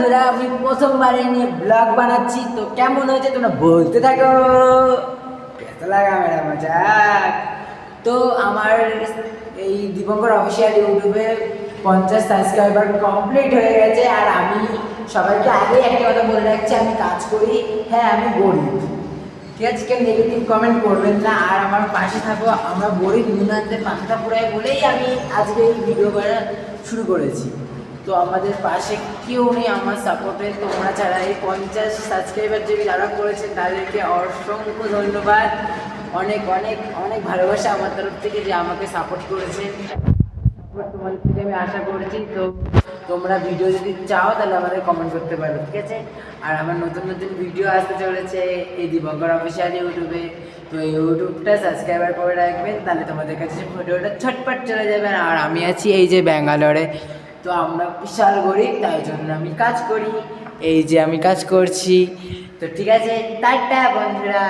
বন্ধুরা, আমি প্রথমবারে নিয়ে ব্লগ বানাচ্ছি, তো কেমন হয়েছে তোমরা বলতে থাকো। কেমন লাগা মেরা মজাক। তো আমার এই দীপঙ্কর অফিসিয়াল ইউটিউবে 50 সাবস্ক্রাইবার কমপ্লিট হয়ে গেছে। আর আমি সবাইকে আগে একটা কথা বলে রাখছি, আমি কাজ করি, হ্যাঁ আমি গরিব, ঠিক আছে, কেউ নেগেটিভ কমেন্ট করবেন না। আর আমার পাশে থাকো, আমরা গরিব নুনানদের মাথাটা পুরাই বলেই আমি আজকে এই ভিডিও করা শুরু করেছি। তো আমাদের পাশে কেউ নেই আমার সাপোর্টে, তোমরা ছাড়া। এই 50 সাবস্ক্রাইবার যে যারা করেছেন তাদেরকে অসংখ্য ধন্যবাদ। অনেক অনেক অনেক ভালোবাসা আমার তরফ থেকে যে আমাকে সাপোর্ট করেছেন। তোমাদের থেকে আমি আশা করছি। তো তোমরা ভিডিও যদি চাও তাহলে আমাদের কমেন্ট করতে পারো, ঠিক আছে। আর আমার নতুন নতুন ভিডিও আসতে চলেছে এই দীপঙ্কর অফিসিয়াল ইউটিউবে। তো এই ইউটিউবটা সাবস্ক্রাইবার করে রাখবেন, তাহলে তোমাদের কাছে ভিডিওটা ছটপট চলে যাবে। আর আমি আছি এই যে ব্যাঙ্গালোরে, তো আমরা বিশাল গরিব, তাই জন্য আমি কাজ করি, এই যে আমি কাজ করছি। তো ঠিক আছে, টাটা বন্ধুরা।